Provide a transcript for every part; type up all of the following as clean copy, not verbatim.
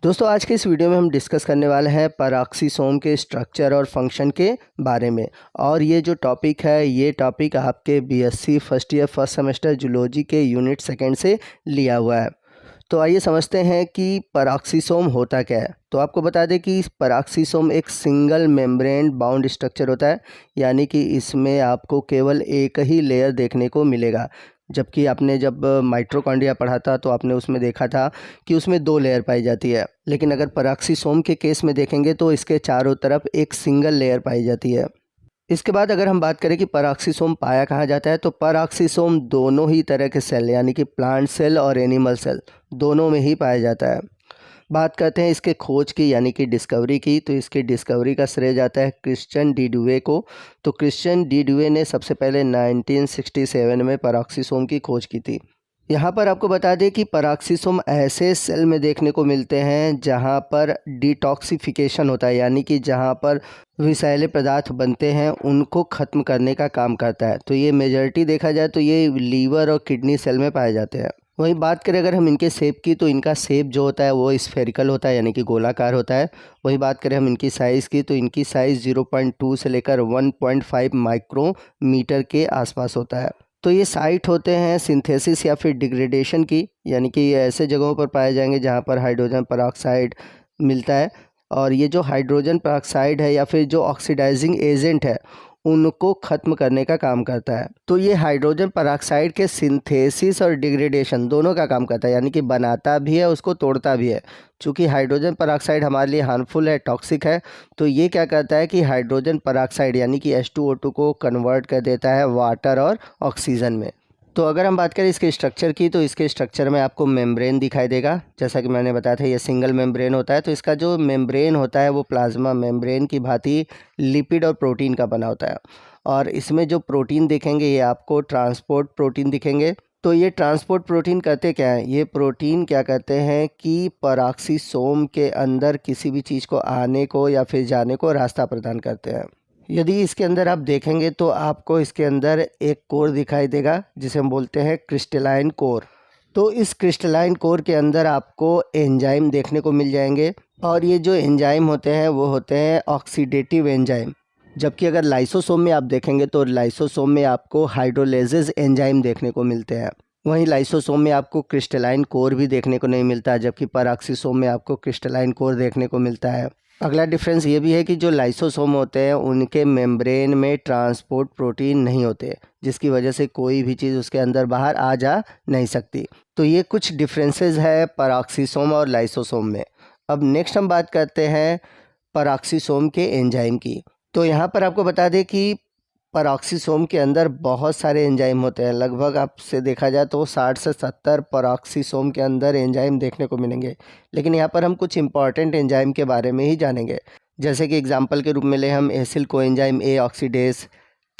दोस्तों आज के इस वीडियो में हम डिस्कस करने वाले हैं पैराक्सीसोम के स्ट्रक्चर और फंक्शन के बारे में। और ये जो टॉपिक है ये टॉपिक आपके BSc first year first semester zoology के यूनिट सेकंड से लिया हुआ है। तो आइए समझते हैं कि पैराक्सीसोम होता क्या है। तो आपको बता दें कि पैराक्सीसोम एक सिंगल मेम्ब्रेन बाउंड स्ट्रक्चर होता है, यानी कि इसमें आपको केवल एक ही लेयर देखने को मिलेगा। जबकि आपने जब माइटोकॉन्ड्रिया पढ़ा था तो आपने उसमें देखा था कि उसमें 2 लेयर पाई जाती है, लेकिन अगर पैराक्सीसोम के केस में देखेंगे तो इसके चारों तरफ एक सिंगल लेयर पाई जाती है। इसके बाद अगर हम बात करें कि पैराक्सीसोम पाया कहाँ जाता है, तो पैराक्सीसोम दोनों ही तरह के सेल यानी कि प्लांट सेल और एनिमल सेल दोनों में ही पाया जाता है। बात करते हैं इसके खोज की यानी कि डिस्कवरी की, तो इसकी डिस्कवरी का श्रेय जाता है क्रिश्चियन डी ड्यूवे को। तो क्रिश्चियन डी ड्यूवे ने सबसे पहले 1967 में पैराक्सीसोम की खोज की थी। यहाँ पर आपको बता दें कि पैराक्सीसोम ऐसे सेल में देखने को मिलते हैं जहाँ पर डिटॉक्सिफिकेशन होता है, यानी कि जहाँ पर विषैले पदार्थ बनते हैं उनको ख़त्म करने का काम करता है। तो ये मेजॉरिटी देखा जाए तो ये लीवर और किडनी सेल में पाए जाते हैं। वहीं बात करें अगर हम इनके शेप की, तो इनका शेप जो होता है वो स्फेरिकल होता है, यानी कि गोलाकार होता है। वहीं बात करें हम इनकी साइज़ की, तो इनकी साइज़ 0.2 से लेकर 1.5 माइक्रोमीटर के आसपास होता है। तो ये साइट होते हैं सिंथेसिस या फिर डिग्रेडेशन की, यानी कि ये ऐसे जगहों पर पाए जाएंगे जहाँ पर हाइड्रोजन पेरोक्साइड मिलता है। और ये जो हाइड्रोजन पेरोक्साइड है या फिर जो ऑक्सीडाइजिंग एजेंट है उनको ख़त्म करने का काम करता है। तो ये हाइड्रोजन पेरोक्साइड के सिंथेसिस और डिग्रेडेशन दोनों का काम करता है, यानी कि बनाता भी है उसको तोड़ता भी है। चूँकि हाइड्रोजन पेरोक्साइड हमारे लिए हार्मफुल है, टॉक्सिक है, तो ये क्या करता है कि हाइड्रोजन पेरोक्साइड यानी कि H2O2 को कन्वर्ट कर देता है वाटर और ऑक्सीजन में। तो अगर हम बात करें इसके स्ट्रक्चर की, तो इसके स्ट्रक्चर में आपको मेम्ब्रेन दिखाई देगा। जैसा कि मैंने बताया था ये सिंगल मेम्ब्रेन होता है। तो इसका जो मेम्ब्रेन होता है वो प्लाज्मा मेम्ब्रेन की भांति लिपिड और प्रोटीन का बना होता है। और इसमें जो प्रोटीन दिखेंगे ये आपको ट्रांसपोर्ट प्रोटीन दिखेंगे। तो ये ट्रांसपोर्ट प्रोटीन करते क्या हैं? ये प्रोटीन क्या करते हैं कि पैराक्सीसोम के अंदर किसी भी चीज़ को आने को या फिर जाने को रास्ता प्रदान करते हैं। यदि इसके अंदर आप देखेंगे तो आपको इसके अंदर एक कोर दिखाई देगा जिसे हम बोलते हैं क्रिस्टलाइन कोर। तो इस क्रिस्टलाइन कोर के अंदर आपको एंजाइम देखने को मिल जाएंगे, और ये जो एंजाइम होते हैं वो होते हैं ऑक्सीडेटिव एंजाइम। जबकि अगर लाइसोसोम में आप देखेंगे तो लाइसोसोम में आपको हाइड्रोलेजेस एंजाइम देखने को मिलते हैं। वहीं लाइसोसोम में आपको क्रिस्टलाइन कोर भी देखने को नहीं मिलता, जबकि पैराक्सीसोम में आपको क्रिस्टलाइन कोर देखने को मिलता है। अगला डिफरेंस ये भी है कि जो लाइसोसोम होते हैं उनके मेम्ब्रेन में ट्रांसपोर्ट प्रोटीन नहीं होते, जिसकी वजह से कोई भी चीज़ उसके अंदर बाहर आ जा नहीं सकती। तो ये कुछ डिफरेंसेस है पैराक्सीसोम और लाइसोसोम में। अब नेक्स्ट हम बात करते हैं पैराक्सीसोम के एंजाइम की। तो यहाँ पर आपको बता दें कि पैराक्सीसोम के अंदर बहुत सारे एंजाइम होते हैं। लगभग आपसे देखा जाए तो 60 से 70 पैराक्सीसोम के अंदर एंजाइम देखने को मिलेंगे। लेकिन यहाँ पर हम कुछ इंपॉर्टेंट एंजाइम के बारे में ही जानेंगे। जैसे कि एग्जांपल के रूप में ले हम acyl coenzyme A oxidase,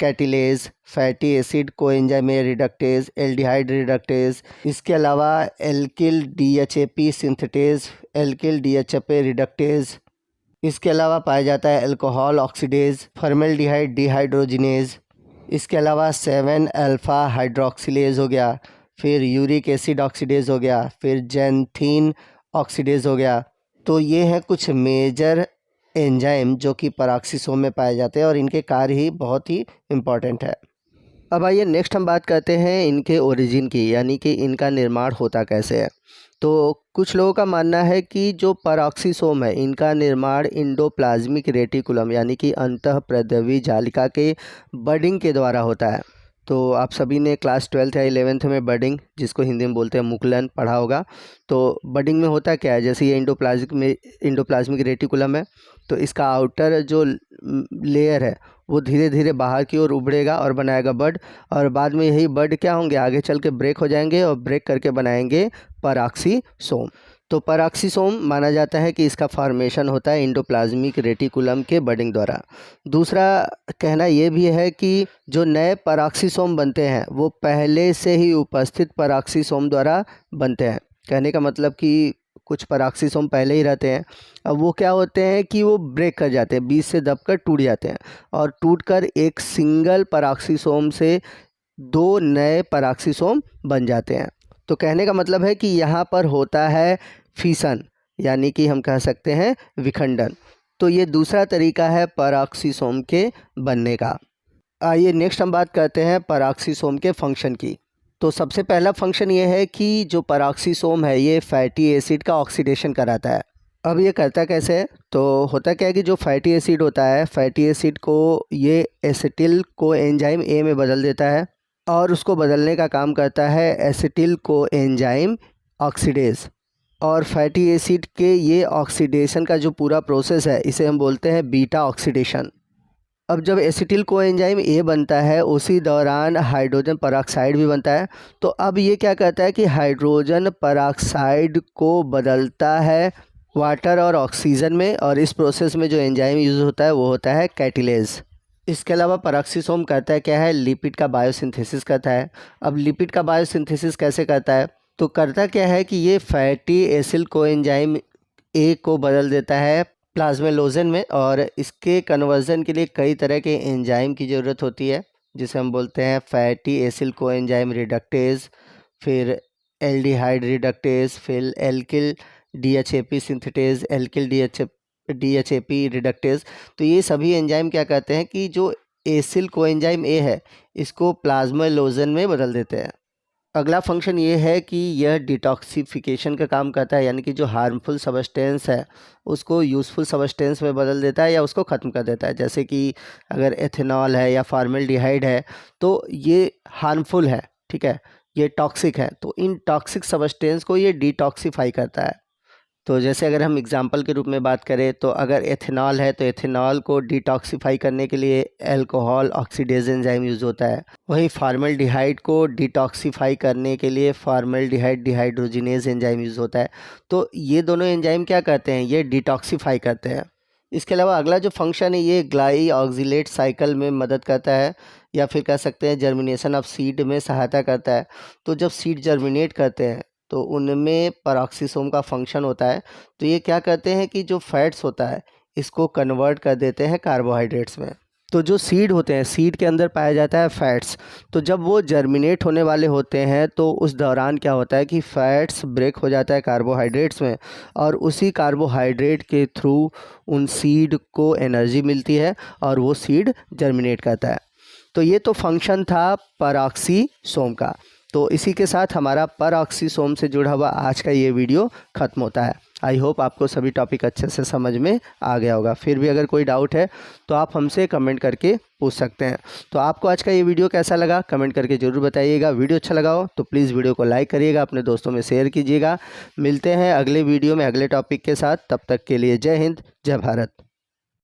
catalase, fatty acid coenzyme A reductase, aldehyde reductase. इसके अलावा alkyl DHAP synthetase, alkyl DHAP reductase. इसके अलावा पाया जाता है अल्कोहल ऑक्सीडेज, फॉर्मेल्डिहाइड डिहाइड्रोजिनेज। इसके अलावा 7 अल्फ़ा हाइड्रोक्सिलेज हो गया, फिर यूरिक एसिड ऑक्सीडेज हो गया, फिर जैंथीन ऑक्सीडेज हो गया। तो ये हैं कुछ मेजर एंजाइम जो कि पैराक्सीसोम में पाए जाते हैं और इनके कार्य ही बहुत ही इम्पॉर्टेंट है। अब आइए नेक्स्ट हम बात करते हैं इनके ओरिजिन की, यानी कि इनका निर्माण होता कैसे है। तो कुछ लोगों का मानना है कि जो पैराक्सीसोम है इनका निर्माण इंडोप्लाज्मिक रेटिकुलम यानी कि अंतःप्रद्रवी जालिका के बडिंग के द्वारा होता है। तो आप सभी ने क्लास 12th या 11th में बडिंग, जिसको हिंदी में बोलते हैं मुकुलन, पढ़ा होगा। तो बडिंग में होता क्या है, जैसे ये इंडोप्लाज्मिक रेटिकुलम है तो इसका आउटर जो लेयर है वो धीरे धीरे बाहर की ओर उभरेगा और बनाएगा बड, और बाद में यही बड क्या होंगे, आगे चल के ब्रेक हो जाएंगे और ब्रेक करके बनाएंगे पैराक्सीसोम। तो पैराक्सीसोम माना जाता है कि इसका फॉर्मेशन होता है इंडोप्लाज्मिक रेटिकुलम के बडिंग द्वारा। दूसरा कहना ये भी है कि जो नए पैराक्सीसोम बनते हैं वो पहले से ही उपस्थित पैराक्सीसोम द्वारा बनते हैं। कहने का मतलब कि कुछ पैराक्सीसोम पहले ही रहते हैं, अब वो क्या होते हैं कि वो ब्रेक कर जाते हैं, बीच से दबकर टूट जाते हैं, और टूटकर एक सिंगल पैराक्सीसोम से 2 नए पैराक्सीसोम बन जाते हैं। तो कहने का मतलब है कि यहाँ पर होता है फिशन, यानी कि हम कह सकते हैं विखंडन। तो ये दूसरा तरीका है परऑक्सीसोम के बनने का। आइए नेक्स्ट हम बात करते हैं परऑक्सीसोम के फंक्शन की। तो सबसे पहला फंक्शन ये है कि जो परऑक्सीसोम है ये फैटी एसिड का ऑक्सीडेशन कराता है। अब ये करता कैसे है? तो होता क्या है कि जो फैटी एसिड होता है, फैटी एसिड को ये एसिटिल को एंजाइम ए में बदल देता है और उसको बदलने का काम करता है एसिटिल को एंजाइम ऑक्सीडेज। और फैटी एसिड के ये ऑक्सीडेशन का जो पूरा प्रोसेस है इसे हम बोलते हैं बीटा ऑक्सीडेशन। अब जब एसिटिल कोएंजाइम ए बनता है उसी दौरान हाइड्रोजन परऑक्साइड भी बनता है। तो अब ये क्या करता है कि हाइड्रोजन परऑक्साइड को बदलता है वाटर और ऑक्सीजन में, और इस प्रोसेस में जो एंजाइम यूज़ होता है वो होता है कैटिलेज। इसके अलावा परऑक्सीसोम करता है क्या है, लिपिड का बायोसिंथेसिस करता है। अब लिपिड का बायोसिंथेसिस कैसे करता है? तो करता क्या है कि ये फैटी एसिल कोएंजाइम ए को बदल देता है प्लाज्मेलोजन में, और इसके कन्वर्जन के लिए कई तरह के एंजाइम की ज़रूरत होती है जिसे हम बोलते हैं फैटी एसिल कोएंजाइम रिडक्टेज, फिर एल्डिहाइड रिडक्टेज, फिर alkyl DHAP synthetase, alkyl DHAP reductase. तो ये सभी एंजाइम क्या करते हैं कि जो एसिल कोएंजाइम ए है इसको प्लाज्मेलोजन में बदल देते हैं। अगला फंक्शन ये है कि यह डिटॉक्सिफिकेशन का काम करता है, यानी कि जो हार्मफुल सबस्टेंस है उसको यूज़फुल सबस्टेंस में बदल देता है या उसको ख़त्म कर देता है। जैसे कि अगर एथेनॉल है या फॉर्मेल्डिहाइड है तो ये हार्मफुल है, ठीक है, ये टॉक्सिक है, तो इन टॉक्सिक सबस्टेंस को ये डिटॉक्सिफाई करता है। तो जैसे अगर हम एग्जांपल के रूप में बात करें तो अगर एथेनॉल है तो एथेनॉल को डिटॉक्सिफाई करने के लिए अल्कोहल ऑक्सीडेज एंजाइम यूज़ होता है। वहीं फॉर्मेल्डिहाइड को डिटॉक्सिफाई करने के लिए फॉर्मेल्डिहाइड डिहाइड्रोजिनेज एंजाइम यूज़ होता है। तो ये दोनों एंजाइम क्या करते हैं, ये डिटॉक्सिफाई करते हैं। इसके अलावा अगला जो फंक्शन है ये ग्लाई ऑक्सीलेट साइकिल में मदद करता है, या फिर कह सकते हैं जर्मिनेशन ऑफ सीड में सहायता करता है। तो जब सीड जर्मिनेट करते हैं तो उनमें परऑक्सीसोम का फंक्शन होता है। तो ये क्या करते हैं कि जो फैट्स होता है इसको कन्वर्ट कर देते हैं कार्बोहाइड्रेट्स में। तो जो सीड होते हैं, सीड के अंदर पाया जाता है फैट्स। तो जब वो जर्मिनेट होने वाले होते हैं तो उस दौरान क्या होता है कि फैट्स ब्रेक हो जाता है कार्बोहाइड्रेट्स में, और उसी कार्बोहाइड्रेट के थ्रू उन सीड को एनर्जी मिलती है और वो सीड जर्मिनेट करता है। तो ये तो फंक्शन था परऑक्सीसोम का। तो इसी के साथ हमारा परऑक्सीसोम से जुड़ा हुआ आज का ये वीडियो ख़त्म होता है। आई होप आपको सभी टॉपिक अच्छे से समझ में आ गया होगा। फिर भी अगर कोई डाउट है तो आप हमसे कमेंट करके पूछ सकते हैं। तो आपको आज का ये वीडियो कैसा लगा कमेंट करके ज़रूर बताइएगा। वीडियो अच्छा लगा हो तो प्लीज़ वीडियो को लाइक करिएगा, अपने दोस्तों में शेयर कीजिएगा। मिलते हैं अगले वीडियो में अगले टॉपिक के साथ। तब तक के लिए जय हिंद, जय भारत।